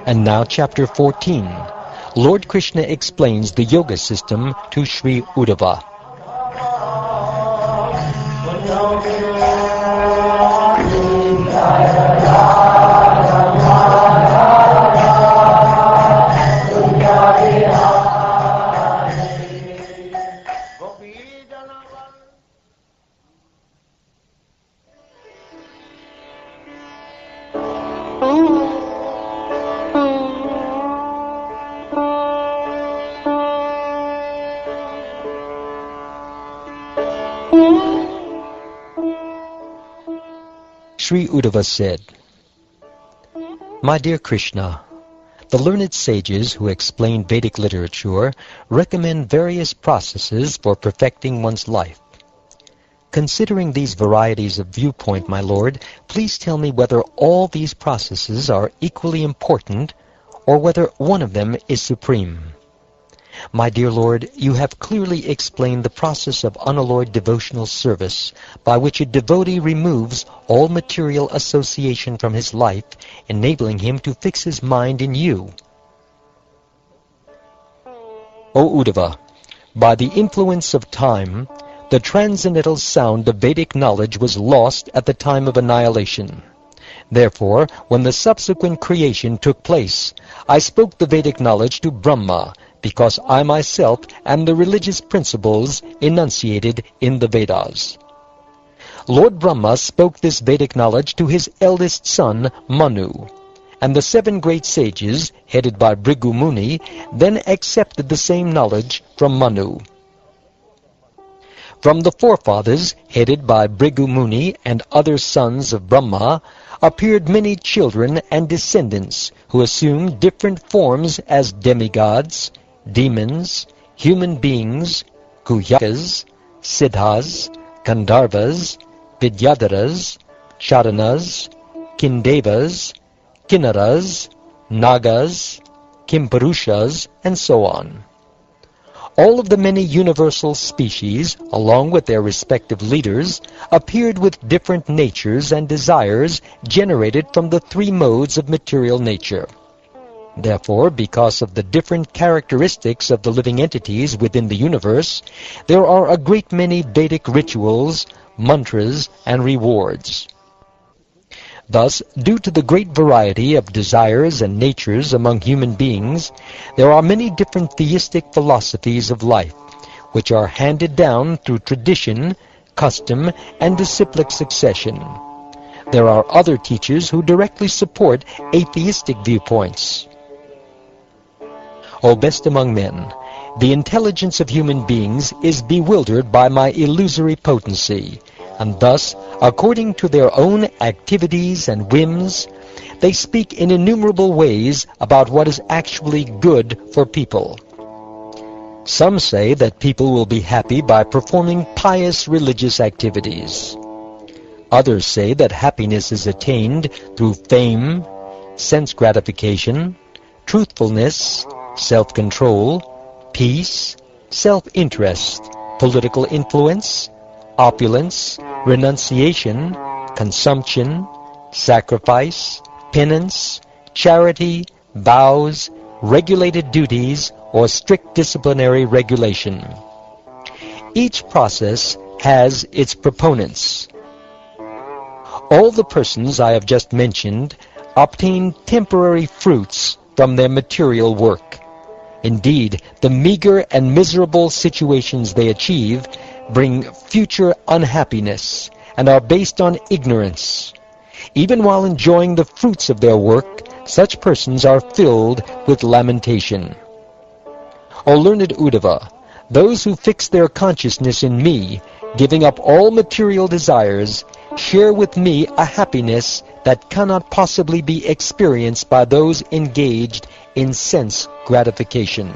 And now chapter 14. Lord Krishna explains the yoga system to Sri Uddhava. Sri Uddhava said, "My dear Krishna, the learned sages who explain Vedic literature recommend various processes for perfecting one's life. Considering these varieties of viewpoint, my Lord, please tell me whether all these processes are equally important or whether one of them is supreme. My dear Lord, you have clearly explained the process of unalloyed devotional service by which a devotee removes all material association from his life, enabling him to fix his mind in you. O Uddhava, by the influence of time, the transcendental sound of Vedic knowledge was lost at the time of annihilation. Therefore, when the subsequent creation took place, I spoke the Vedic knowledge to Brahma, because I myself am the religious principles enunciated in the Vedas. Lord Brahma spoke this Vedic knowledge to his eldest son, Manu, and the 7 great sages, headed by Bhrigu Muni, then accepted the same knowledge from Manu. From the forefathers, headed by Bhrigu Muni and other sons of Brahma, appeared many children and descendants who assumed different forms as demigods, demons, human beings, Guhyakas, Siddhas, Gandharvas, Vidyadharas, Charanas, Kindevas, Kinnaras, Nagas, Kimpurushas, and so on. All of the many universal species, along with their respective leaders, appeared with different natures and desires generated from the 3 modes of material nature. Therefore, because of the different characteristics of the living entities within the universe, there are a great many Vedic rituals, mantras, and rewards. Thus, due to the great variety of desires and natures among human beings, there are many different theistic philosophies of life, which are handed down through tradition, custom, and disciplic succession. There are other teachers who directly support atheistic viewpoints. O best among men, the intelligence of human beings is bewildered by my illusory potency, and thus, according to their own activities and whims, they speak in innumerable ways about what is actually good for people. Some say that people will be happy by performing pious religious activities. Others say that happiness is attained through fame, sense gratification, truthfulness, self-control, peace, self-interest, political influence, opulence, renunciation, consumption, sacrifice, penance, charity, vows, regulated duties, or strict disciplinary regulation. Each process has its proponents. All the persons I have just mentioned obtain temporary fruits from their material work. Indeed, the meager and miserable situations they achieve bring future unhappiness and are based on ignorance. Even while enjoying the fruits of their work, such persons are filled with lamentation. O learned Uddhava, those who fix their consciousness in me, giving up all material desires, share with me a happiness that cannot possibly be experienced by those engaged in sense gratification.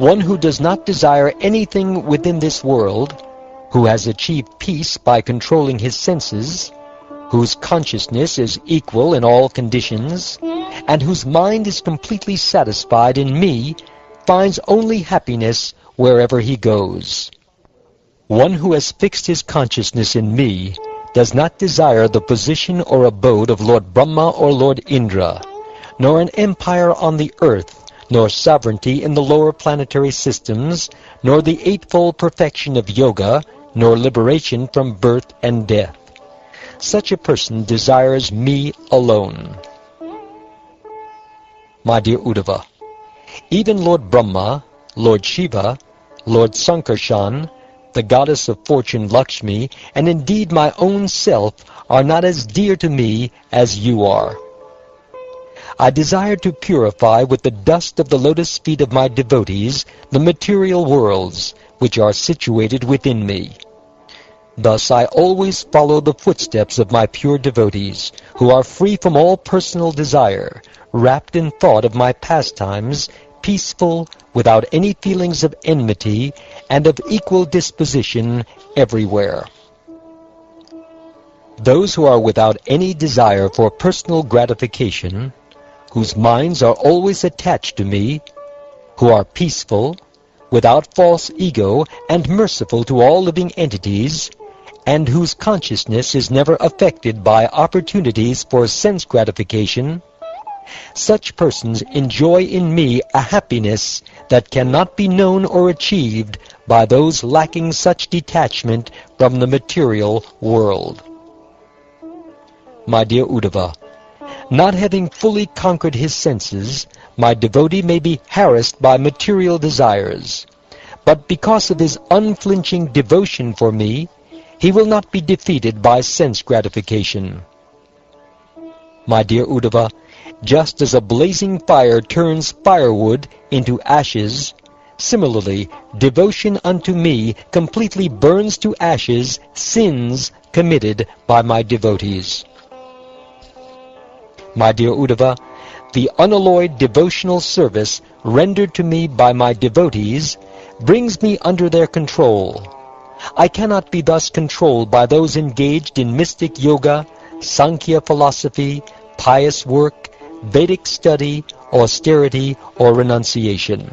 One who does not desire anything within this world, who has achieved peace by controlling his senses, whose consciousness is equal in all conditions, and whose mind is completely satisfied in me, finds only happiness wherever he goes. One who has fixed his consciousness in me does not desire the position or abode of Lord Brahma or Lord Indra, nor an empire on the earth, nor sovereignty in the lower planetary systems, nor the eightfold perfection of yoga, nor liberation from birth and death. Such a person desires me alone. My dear Uddhava, even Lord Brahma, Lord Shiva, Lord Sankarshan, the goddess of fortune Lakshmi, and indeed my own self are not as dear to me as you are. I desire to purify with the dust of the lotus feet of my devotees the material worlds which are situated within me. Thus I always follow the footsteps of my pure devotees, who are free from all personal desire, wrapped in thought of my pastimes, peaceful, without any feelings of enmity, and of equal disposition everywhere. Those who are without any desire for personal gratification, whose minds are always attached to me, who are peaceful, without false ego, and merciful to all living entities, and whose consciousness is never affected by opportunities for sense gratification, such persons enjoy in me a happiness that cannot be known or achieved by those lacking such detachment from the material world. My dear Uddhava, not having fully conquered his senses, my devotee may be harassed by material desires, but because of his unflinching devotion for me, he will not be defeated by sense gratification. My dear Uddhava, just as a blazing fire turns firewood into ashes, similarly, devotion unto me completely burns to ashes sins committed by my devotees. My dear Uddhava, the unalloyed devotional service rendered to me by my devotees brings me under their control. I cannot be thus controlled by those engaged in mystic yoga, Sankhya philosophy, pious work, Vedic study, austerity, or renunciation.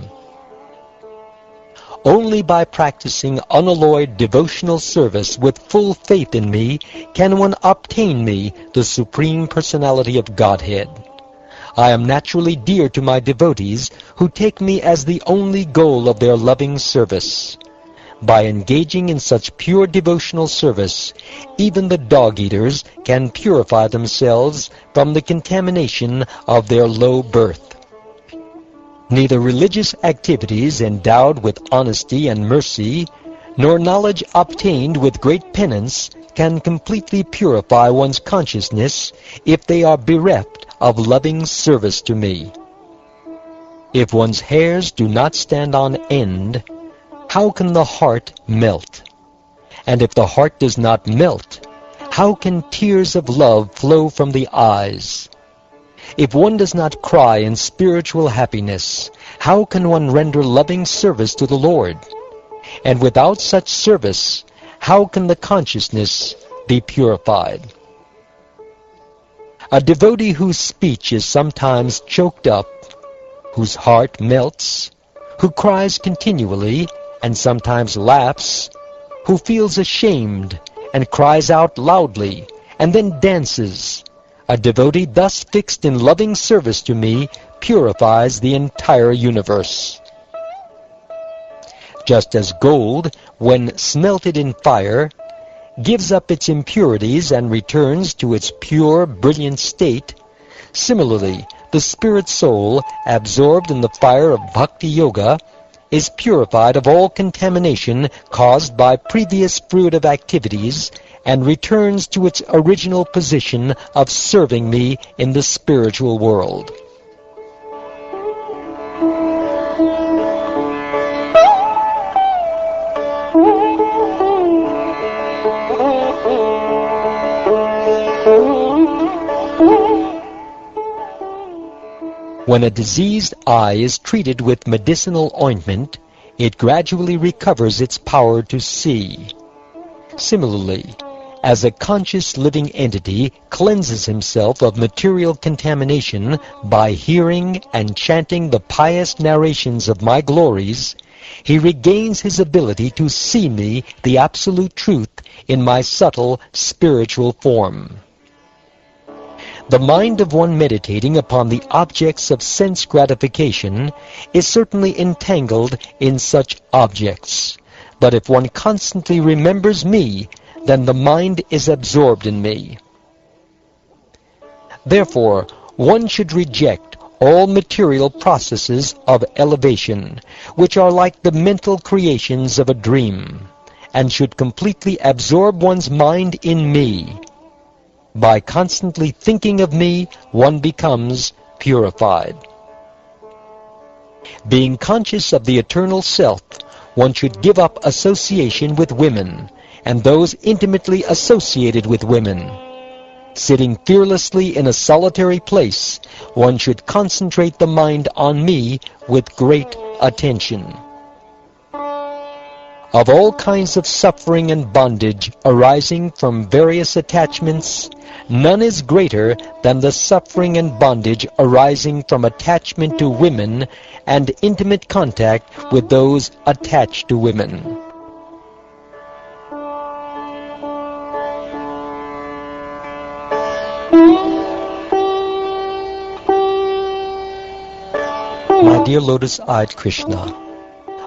Only by practicing unalloyed devotional service with full faith in me can one obtain me, the Supreme Personality of Godhead. I am naturally dear to my devotees, who take me as the only goal of their loving service. By engaging in such pure devotional service, even the dog-eaters can purify themselves from the contamination of their low birth. Neither religious activities endowed with honesty and mercy, nor knowledge obtained with great penance can completely purify one's consciousness if they are bereft of loving service to me. If one's hairs do not stand on end, how can the heart melt? And if the heart does not melt, how can tears of love flow from the eyes? If one does not cry in spiritual happiness, how can one render loving service to the Lord? And without such service, how can the consciousness be purified? A devotee whose speech is sometimes choked up, whose heart melts, who cries continually, and sometimes laughs, who feels ashamed and cries out loudly, and then dances, a devotee thus fixed in loving service to me purifies the entire universe. Just as gold, when smelted in fire, gives up its impurities and returns to its pure, brilliant state, similarly, the spirit soul, absorbed in the fire of bhakti yoga, is purified of all contamination caused by previous fruitive activities and returns to its original position of serving me in the spiritual world. When a diseased eye is treated with medicinal ointment, it gradually recovers its power to see. Similarly, as a conscious living entity cleanses himself of material contamination by hearing and chanting the pious narrations of my glories, he regains his ability to see me, the absolute truth, in my subtle spiritual form. The mind of one meditating upon the objects of sense gratification is certainly entangled in such objects, but if one constantly remembers me, then the mind is absorbed in me. Therefore, one should reject all material processes of elevation, which are like the mental creations of a dream, and should completely absorb one's mind in me. By constantly thinking of me, one becomes purified. Being conscious of the eternal self, one should give up association with women, and those intimately associated with women. Sitting fearlessly in a solitary place, one should concentrate the mind on me with great attention. Of all kinds of suffering and bondage arising from various attachments, none is greater than the suffering and bondage arising from attachment to women and intimate contact with those attached to women. My dear lotus-eyed Krishna,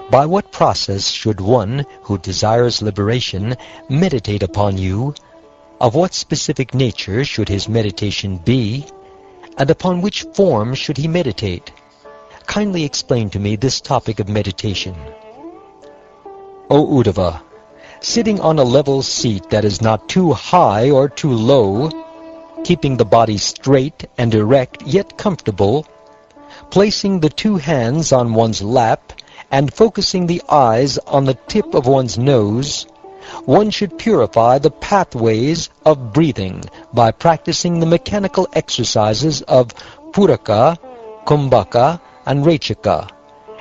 by what process should one who desires liberation meditate upon you? Of what specific nature should his meditation be? And upon which form should he meditate? Kindly explain to me this topic of meditation. O Uddhava, sitting on a level seat that is not too high or too low, keeping the body straight and erect yet comfortable, placing the two hands on one's lap and focusing the eyes on the tip of one's nose, one should purify the pathways of breathing by practicing the mechanical exercises of Puraka, Kumbhaka, and Rechaka,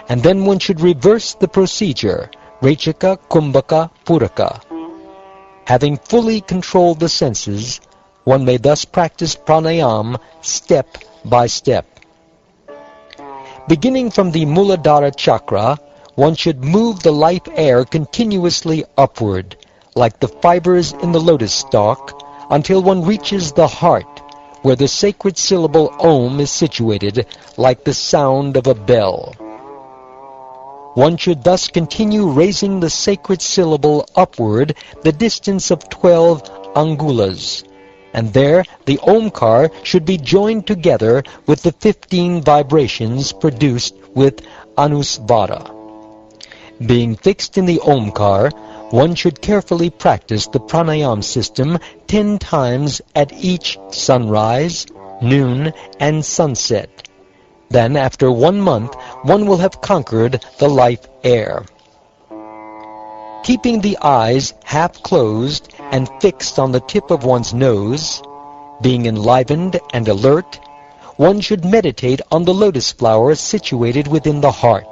and then one should reverse the procedure, Rechaka, Kumbhaka, Puraka. Having fully controlled the senses, one may thus practice pranayama step by step. Beginning from the Muladhara chakra, one should move the life air continuously upward, like the fibers in the lotus stalk, until one reaches the heart, where the sacred syllable Om is situated, like the sound of a bell. One should thus continue raising the sacred syllable upward the distance of 12 angulas, and there the Omkar should be joined together with the 15 vibrations produced with Anusvara. Being fixed in the Omkar, one should carefully practice the pranayama system 10 times at each sunrise, noon, and sunset. Then, after 1 month, one will have conquered the life air. Keeping the eyes half closed and fixed on the tip of one's nose, being enlivened and alert, one should meditate on the lotus flower situated within the heart.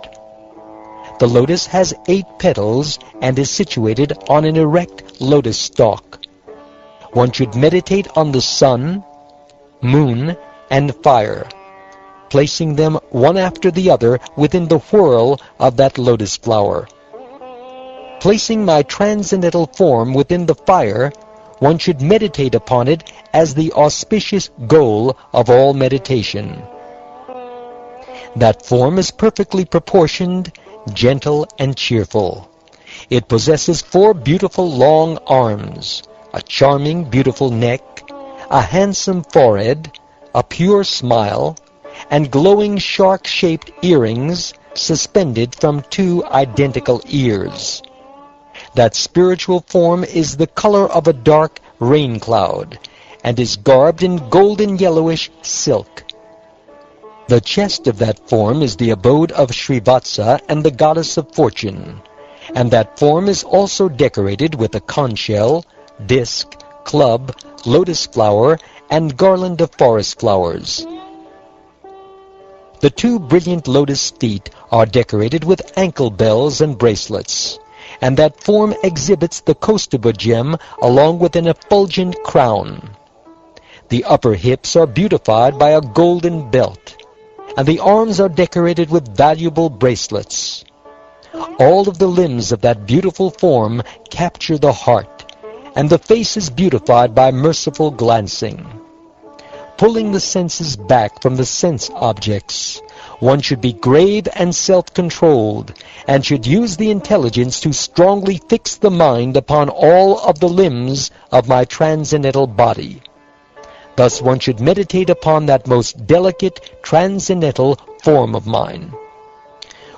The lotus has 8 petals and is situated on an erect lotus stalk. One should meditate on the sun, moon, and fire, placing them one after the other within the whirl of that lotus flower. Placing my transcendental form within the fire, one should meditate upon it as the auspicious goal of all meditation. That form is perfectly proportioned, gentle, and cheerful. It possesses 4 beautiful long arms, a charming, beautiful neck, a handsome forehead, a pure smile, and glowing shark-shaped earrings suspended from 2 identical ears. That spiritual form is the color of a dark rain cloud, and is garbed in golden yellowish silk. The chest of that form is the abode of Srivatsa and the goddess of fortune, and that form is also decorated with a conch shell, disc, club, lotus flower, and garland of forest flowers. The 2 brilliant lotus feet are decorated with ankle bells and bracelets, and that form exhibits the Kostubha gem along with an effulgent crown. The upper hips are beautified by a golden belt, and the arms are decorated with valuable bracelets. All of the limbs of that beautiful form capture the heart, and the face is beautified by merciful glancing. Pulling the senses back from the sense objects, one should be grave and self-controlled, and should use the intelligence to strongly fix the mind upon all of the limbs of my transcendental body. Thus one should meditate upon that most delicate transcendental form of mine.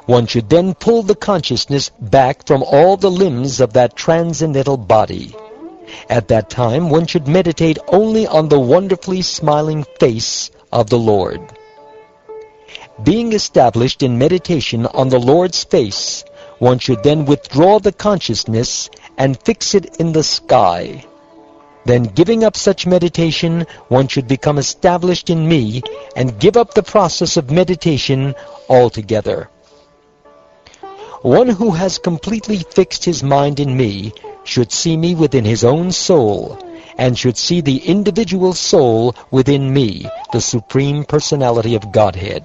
One should then pull the consciousness back from all the limbs of that transcendental body. At that time, one should meditate only on the wonderfully smiling face of the Lord. Being established in meditation on the Lord's face, one should then withdraw the consciousness and fix it in the sky. Then, giving up such meditation, one should become established in me and give up the process of meditation altogether. One who has completely fixed his mind in me should see me within his own soul, and should see the individual soul within me, the Supreme Personality of Godhead.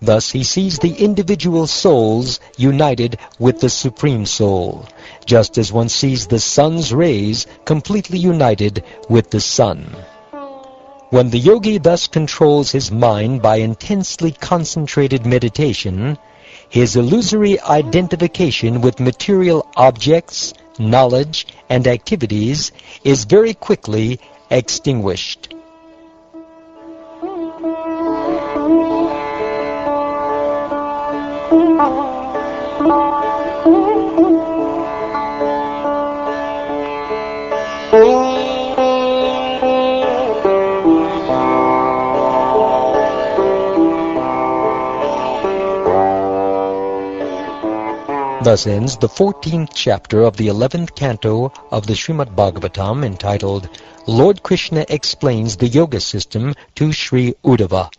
Thus he sees the individual souls united with the Supreme Soul, just as one sees the sun's rays completely united with the sun. When the yogi thus controls his mind by intensely concentrated meditation, his illusory identification with material objects, knowledge, and activities is very quickly extinguished. Thus ends the 14th chapter of the 11th canto of the Srimad Bhagavatam, entitled Lord Krishna Explains the Yoga System to Sri Uddhava.